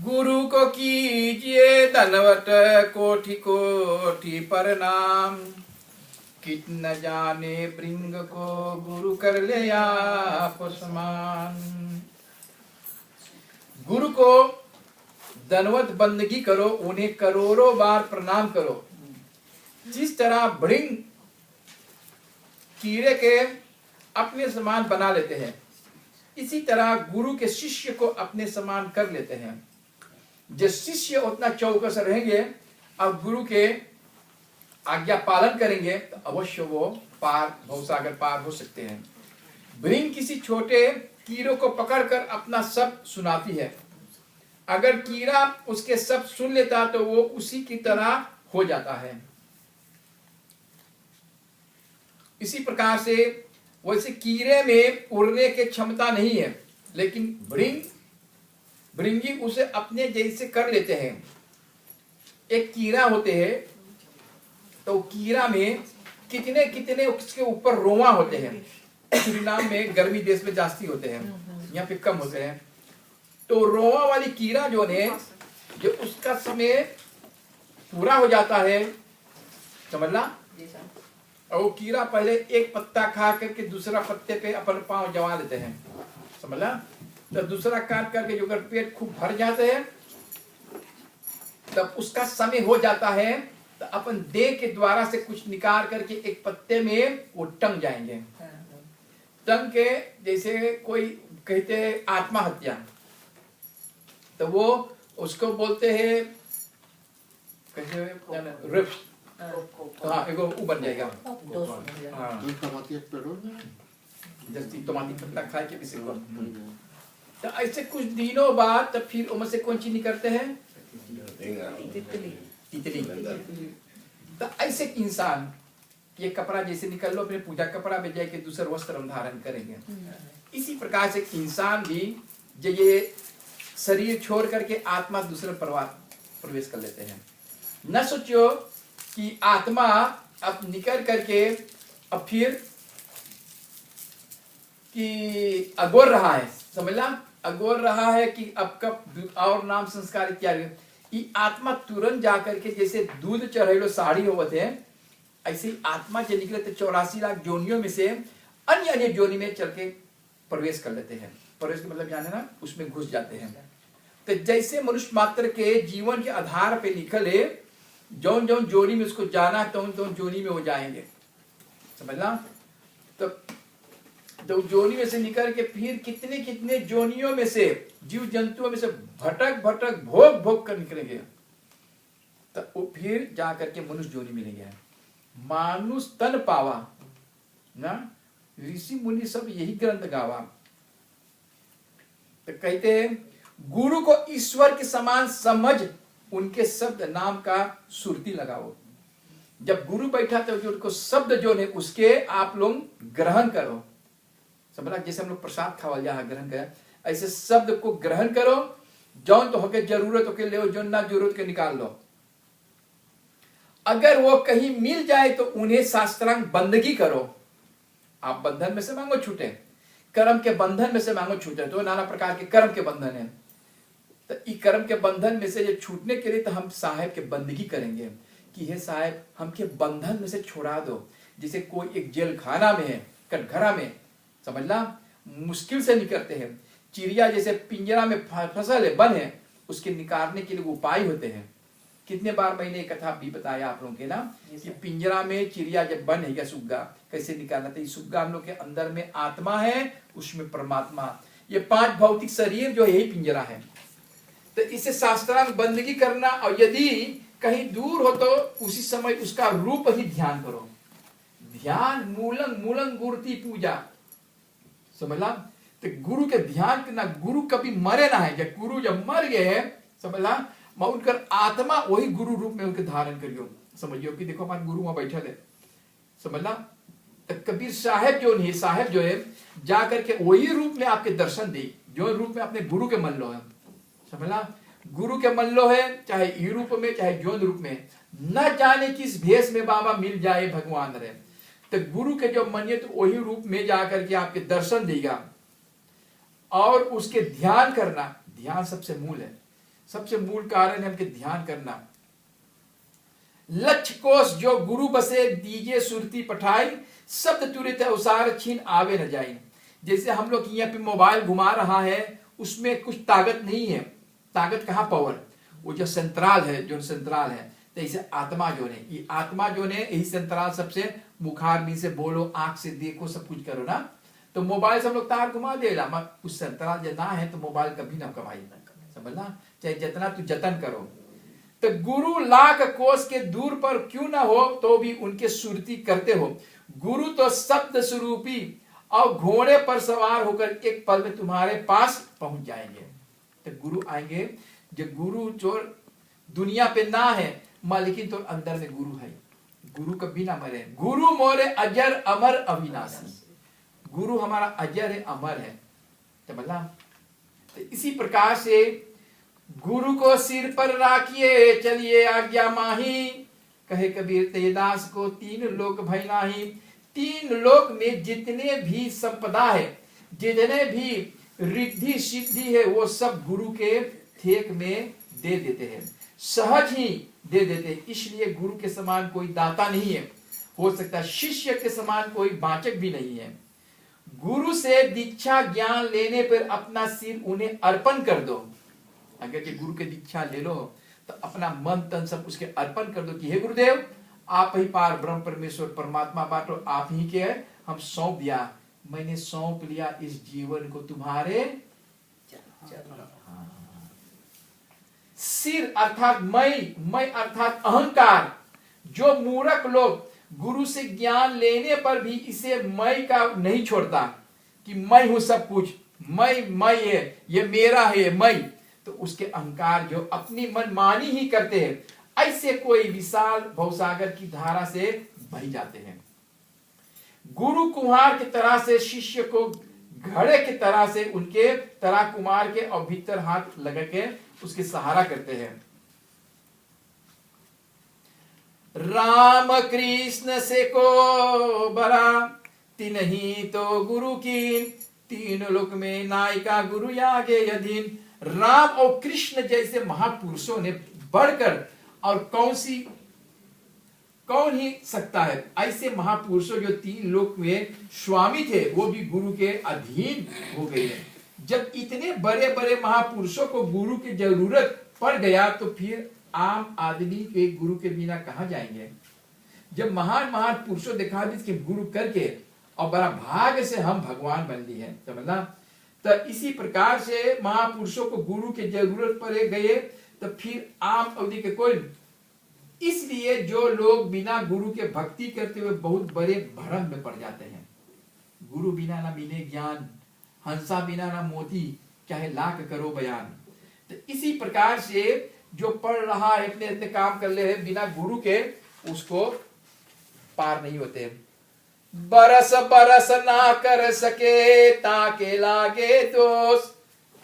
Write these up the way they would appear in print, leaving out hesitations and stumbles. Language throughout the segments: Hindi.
गुरु को कीजिए दंडवत कोटि कोटि प्रणाम। कित न जाने भृंग को गुरु कर ले आप समान। गुरु को दंडवत बंदगी करो, उन्हें करोड़ों बार प्रणाम करो। जिस तरह भृंग कीड़े के अपने समान बना लेते हैं, इसी तरह गुरु के शिष्य को अपने समान कर लेते हैं। जो शिष्य उतना चौकस रहेंगे और गुरु के आज्ञा पालन करेंगे तो अवश्य वो भवसागर पार हो सकते हैं। भृंग किसी छोटे कीड़े को पकड़कर अपना सब सुनाती है। अगर कीड़ा उसके सब सुन लेता तो वो उसी की तरह हो जाता है। इसी प्रकार से वैसे कीड़े में उड़ने की क्षमता नहीं है, लेकिन भृंगी उसे अपने जैसे कर लेते हैं। एक कीड़ा होते हैं तो कीड़ा में कितने कितने उसके ऊपर रोवा होते हैं। सुरीनाम में गर्मी देश में जास्ती होते हैं, यहाँ पे कम होते हैं। तो रोवा वाली कीड़ा जो है, जो उसका समय पूरा हो जाता है, समझ ला, और वो कीड़ा पहले एक पत्ता खा करके दूसरा पत्ते पे अपन पांव जमा लेते हैं, समझ ला। तो दूसरा काट करके जो पेट खूब भर जाते हैं, तब उसका समय हो जाता है तो अपन देह के द्वारा से कुछ निकाल करके एक पत्ते में वो टंग जाएंगे। टंग के जैसे कोई कहते हैं आत्महत्या, तो वो उसको बोलते हैं कैसे रिफ्ट, हाँ एगो वो बन जाएगा। हाँ जैसे टमाटी पत्ता खा के भी सिर्फ। तो ऐसे कुछ दिनों बाद तब फिर उमर से कौन चीज निकलते हैं, तितली। तो ऐसे इंसान ये कपड़ा जैसे निकल लो अपने पूजा कपड़ा में जाके दूसरा वस्त्र हम धारण करेंगे। इसी प्रकार से इंसान भी जो ये शरीर छोड़ करके आत्मा दूसरे प्रवेश कर लेते हैं। न सोचो कि आत्मा अब निकल करके अब फिर कि अगोर रहा है, समझला, अगोर रहा है कि अब कब और नाम संस्कार इत्यादि। ये आत्मा तुरंत जाकर के जैसे दूध चढ़ेलो साड़ी होते हैं, ऐसे ही आत्मा जो निकले तो 84 लाख जोनियों में से अन्य अन्य जोनी में चल के प्रवेश कर लेते हैं। प्रवेश का मतलब जाने ना, उसमें घुस जाते हैं। तो जैसे मनुष्य मात्र के जीवन के आधार पे निकले, जौन जौन जोनी में उसको जाना तौन तौन जोनी में हो जाएंगे, समझला। तो जोनी में से निकल के फिर कितने कितने जोनियों में से जीव जंतुओं में से भटक भटक भोग भोग कर निकलेंगे, तो वो फिर जाकर के मनुष्य जोनी मिलेंगे। मानुष तन पावा ना, ऋषि मुनि सब यही ग्रंथ गावा। तो कहते हैं गुरु को ईश्वर के समान समझ, उनके शब्द नाम का सुरती लगाओ। जब गुरु बैठा तो जो उनको शब्द जो है उसके आप लोग ग्रहण करो, समझा। जैसे हम लोग प्रसाद खावा जा ग्रहण करें, ऐसे शब्द को ग्रहण करो। जौन तो होके जरूरत होके ले, जो ना जरूरत के निकाल लो। अगर वो कहीं मिल जाए तो उन्हें शास्त्रांग बंदगी करो। आप बंधन में से मांगो छूटे, कर्म के बंधन में से मांगो छूटे। तो नाना प्रकार के कर्म के बंधन है, तो इस कर्म के बंधन में से जो छूटने के लिए तो हम साहेब के बंदगी करेंगे कि हे साहेब हमके बंधन में से छोड़ा दो। जैसे कोई एक जेल खाना में है, कटघरा में, समझला, मुश्किल से निकलते हैं। चिड़िया जैसे पिंजरा में फसल है, बन है, उसके निकालने के लिए उपाय होते हैं। कितने बार मैंने एक कथा भी बताया आप लोगों के ना, कि पिंजरा में चिड़िया जब बन है या सुग्गा, कैसे निकालना था। सुग्गा हम लोग के अंदर में आत्मा है, उसमें परमात्मा। ये 5 भौतिक शरीर जो यही पिंजरा है। तो इसे शास्त्रांग बंदगी करना, और यदि कहीं दूर हो तो उसी समय उसका रूप ही ध्यान करो। ध्यान मूलंग मूलंग गुरुति पूजा, समझला। तो गुरु के ध्यान करना, गुरु कभी मरे ना है। जब गुरु जब मर गए हैं, समझला, उनकर आत्मा वही गुरु रूप में उनके धारण करियो। समझियो कि देखो हमारे गुरु वहां बैठा है, समझला। तो कबीर साहेब जो नहीं, साहेब जो है जाकर के वही रूप में आपके दर्शन दे, जो रूप में अपने गुरु के मन लो है, समझला। गुरु के मन लो है, चाहे ई रूप में चाहे जोन रूप में, न जाने किस भेष में बाबा मिल जाए भगवान रे। तो गुरु के जो मनिए तो वही रूप में जाकर के आपके दर्शन देगा। और उसके ध्यान करना, ध्यान सबसे मूल है। सबसे मूल कारण है हमके ध्यान करना। लक्ष्य कोष जो गुरु बसे दीजे सुरती पठाई, शब्द तुरित उसार छीन आवे न जाए। जैसे हम लोग यहाँ पे मोबाइल घुमा रहा है, उसमें कुछ ताकत नहीं है। ताकत कहाँ? पावर। वो जो सेंट्रल है, जो सेंट्रल है, तो इसे आत्मा जो ने, ये आत्मा जो ने यही सेंट्रल सबसे मुखारनी से बोलो, आंख से देखो, सब कुछ करो ना। तो मोबाइल से हम लोग तार घुमा देला, मगर उस सेंट्रल जो ना है तो मोबाइल कभी ना कमाई, समझना, चाहे जितना तू जतन करो। तो गुरु लाख कोष के दूर पर क्यों ना हो तो भी उनके सुरती करते हो। गुरु तो शब्द स्वरूपी और घोड़े पर सवार होकर एक पल में तुम्हारे पास पहुंच जाएंगे। तो गुरु आएंगे, जो गुरु जो दुनिया पे ना है लेकिन तो अंदर में गुरु है। गुरु कभी ना मरे। गुरु मोरे अजर अमर अविनाशी। गुरु हमारा अजर है, अमर है। तो बोला, तो इसी प्रकार से गुरु को सिर पर राखिए चलिए आज्ञा माही। कहे कबीर तेदास को तीन लोक भय नाही। तीन लोक में जितने भी संपदा है, जितने भी रिद्धि सिद्धि है, वो सब गुरु के थेक में दे देते हैं, सहज ही दे देते हैं। इसलिए गुरु के समान कोई दाता नहीं है, हो सकता है शिष्य के समान कोई वाचक भी नहीं है। गुरु से दीक्षा ज्ञान लेने पर अपना सिर उन्हें अर्पण कर दो। अगर के गुरु के दीक्षा ले लो तो अपना मन तन सब उसके अर्पण कर दो कि हे गुरुदेव, आप ही पार ब्रह्म परमेश्वर परमात्मा बाटो, आप ही के हम सौंप दिया, मैंने सौंप लिया इस जीवन को तुम्हारे सिर अर्थात मैं अर्थात अहंकार। जो मूर्ख लोग गुरु से ज्ञान लेने पर भी इसे मैं का नहीं छोड़ता कि मैं हूं सब कुछ, मैं है, ये मेरा है, मैं, तो उसके अहंकार जो अपनी मनमानी ही करते हैं, ऐसे कोई विशाल भवसागर की धारा से बह जाते हैं। गुरु कुम्हार की तरह से शिष्य को घड़े की तरह से उनके तरह कुमार के और भीतर हाथ लगा के उसके सहारा करते हैं। राम कृष्ण से को बरा तीन ही तो गुरु की, तीन लोक में नायिका गुरु आगे यदीन। राम और कृष्ण जैसे महापुरुषों ने बढ़कर और कौन ही सकता है। ऐसे महापुरुषों जो तीन लोक में स्वामी थे, वो भी गुरु के अधीन हो गए हैं। जब इतने बड़े बड़े महापुरुषों को गुरु की जरूरत पड़ गया तो फिर आम आदमी के गुरु के बिना कहां जाएंगे। जब महान पुरुषों देखा कि गुरु करके और बड़ा भाग्य से हम भगवान बन लिए हैं, समझना। तो इसी प्रकार से महापुरुषों को गुरु की जरूरत पड़े गए तो फिर आम अवधि के कोई। इसलिए जो लोग बिना गुरु के भक्ति करते हुए बहुत बड़े भ्रम में पड़ जाते हैं। गुरु बिना ना मिले ज्ञान, हंसा बिना ना मोती, चाहे लाख करो बयान। तो इसी प्रकार से जो पढ़ रहा है, अपने अपने काम कर ले रहे, बिना गुरु के उसको पार नहीं होते। बरस बरस ना कर सके ताके लागे दोष,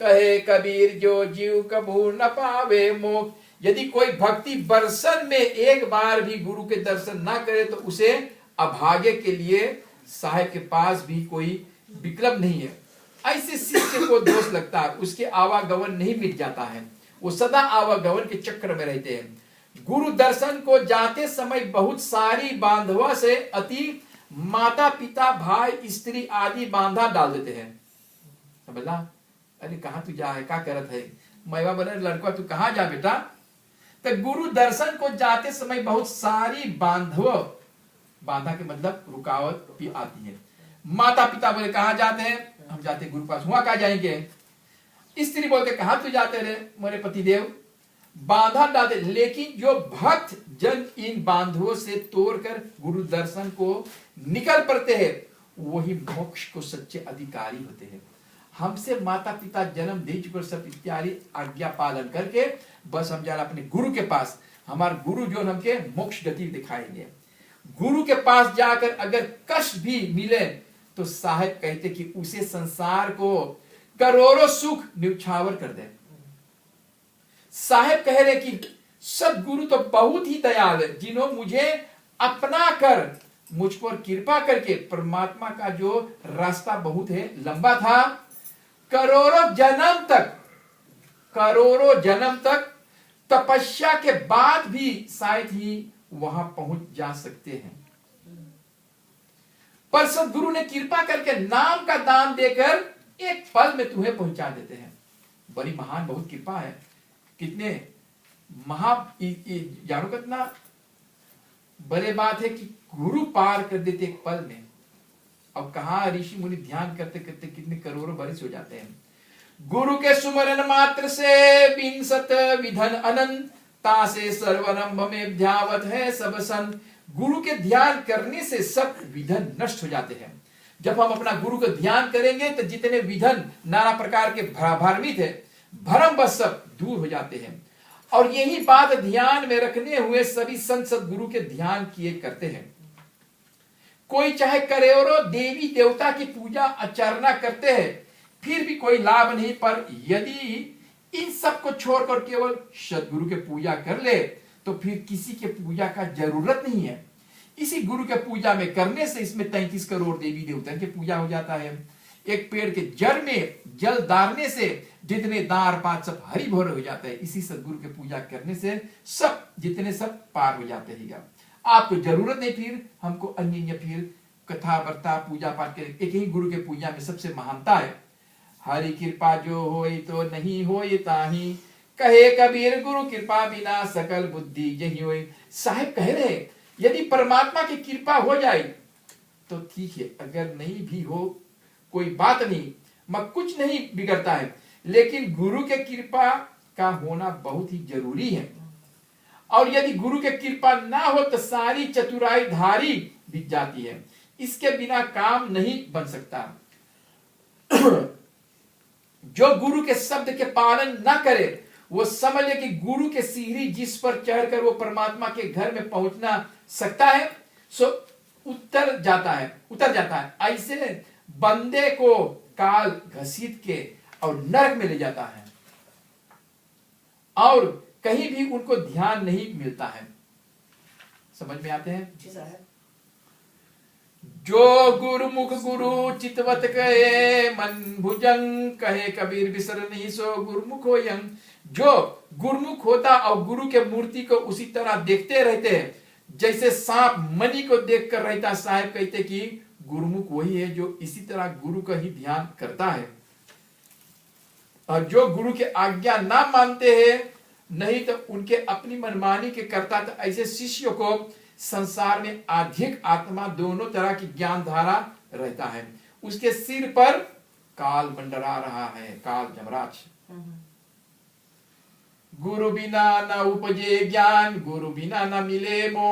कहे कबीर जो जीव कबू न पावे मोक्ष। यदि कोई भक्ति बरसन में एक बार भी गुरु के दर्शन ना करे तो उसे अभागे के लिए साहेब के पास भी कोई विकल्प नहीं है। ऐसे शिष्य को दोष लगता है, उसके आवागमन नहीं मिट जाता है, वो सदा आवागमन के चक्र में रहते हैं। गुरु दर्शन को जाते समय बहुत सारी बांधवा से अति माता पिता भाई स्त्री आदि बांधा डाल देते हैं। समझला? अरे कहाँ तू जा है, क्या करत है, मैवा बने लड़का तू कहाँ जा बेटा। तो गुरु दर्शन को जाते समय बहुत सारी बांधा के मतलब रुकावट भी आती है। माता पिता बोले कहाँ जाते हैं, हम जाते गुरु पास। हुआ कहाँ जाएंगे। स्त्री बोलते कहाँ तू जाते रहे, मेरे पतिदेव, बांधा डालते। लेकिन जो भक्त जन इन बांधों से तोड़कर गुरु दर्शन को निकल पड़ते हैं, वही मोक्ष को सच्चे अधिकारी होते हैं। हमसे माता पिता जन्म दे चुके सब इत्यादि आज्ञा पालन करके बस हम जाना अपने गुरु के पास। हमारे गुरु जो हमके मोक्ष गति दिखाएंगे। गुरु के पास जाकर अगर कष्ट भी मिले तो साहेब कहते कि उसे संसार को करोड़ों सुख न्यौछावर कर दे। साहेब कह रहे कि सदगुरु तो बहुत ही दयाल है, जिन्होंने मुझे अपना कर मुझ पर कृपा करके, परमात्मा का जो रास्ता बहुत है लंबा था, करोड़ों जन्म तक करोड़ों जन्म तक तपस्या के बाद भी शायद ही वहां पहुंच जा सकते हैं, पर सदगुरु ने कृपा करके नाम का दान देकर एक पल में तुम्हें पहुंचा देते हैं। बड़ी महान बहुत कृपा है। कितने जानो कितना बड़े बात है कि गुरु पार कर देते एक पल में। अब कहा ऋषि मुनि ध्यान करते करते कितने करोड़ों वर्ष हो जाते हैं। गुरु के सुमरन मात्र से विंसत विधन अनंत तासे सर्वरंभ में ध्यावत है सब संत। गुरु के ध्यान करने से सब विधन नष्ट हो जाते हैं। जब हम अपना गुरु का ध्यान करेंगे तो जितने विधन नाना प्रकार के भ्रमित है, भ्रम बस सब दूर हो जाते हैं। और यही बात ध्यान में रखने हुए सभी संत सदगुरु के ध्यान किए करते हैं। कोई चाहे करोड़ों देवी देवता की पूजा अर्चना करते हैं, फिर भी कोई लाभ नहीं, पर यदि इन सब को छोड़कर केवल सदगुरु के पूजा कर ले तो फिर किसी के पूजा का जरूरत नहीं है। इसी गुरु के पूजा में करने से इसमें 33 करोड़ देवी देवता की पूजा हो जाता है। एक पेड़ के जड़ में जल डालने से जितने दार पात सब हरी भरे हो जाते हैं, इसी सदगुरु के पूजा करने से सब जितने सब पार हो जाते हैं। आपको जरूरत नहीं फिर हमको अन्य फिर कथा वार्ता पूजा पाठ के, एक ही गुरु के पूजा में सबसे महानता है। हरि कृपा जो होई तो नहीं होई ताही, कहे कबीर गुरु कृपा बिना सकल बुद्धि यही होई। साहिब कह रहे यदि परमात्मा की कृपा हो जाए तो ठीक है, अगर नहीं भी हो कोई बात नहीं, कुछ नहीं बिगड़ता है, लेकिन गुरु के कृपा का होना बहुत ही जरूरी है। और यदि गुरु के कृपा ना हो तो सारी चतुराई धारी बिक जाती है, इसके बिना काम नहीं बन सकता। जो गुरु के शब्द के पालन ना करे वो समझ ले कि गुरु के सीढ़ी जिस पर चढ़कर वो परमात्मा के घर में पहुंचना सकता है सो उतर जाता है। ऐसे बंदे को काल घसीट के और नरक में ले जाता है और कहीं भी उनको ध्यान नहीं मिलता है। समझ में आते हैं? जी साहब। जो गुरुमुख गुरु चितवत कहे मन भुजंग, कहे कबीर बिसर नहीं सो गुरुमुख हो यंग। जो गुरुमुख होता और गुरु के मूर्ति को उसी तरह देखते रहते हैं जैसे सांप मणि को देखकर रहता। साहब कहते कि गुरुमुख वही है जो इसी तरह गुरु का ही ध्यान करता है। और जो गुरु के आज्ञा ना मानते हैं नहीं तो उनके अपनी मनमानी के करता, तो ऐसे शिष्यों को संसार में अधिक आत्मा दोनों तरह की ज्ञान धारा रहता है। उसके सिर पर काल मंडरा रहा है, काल जमराज। गुरु बिना न उपजे ज्ञान, गुरु बिना न मिले मोक्ष।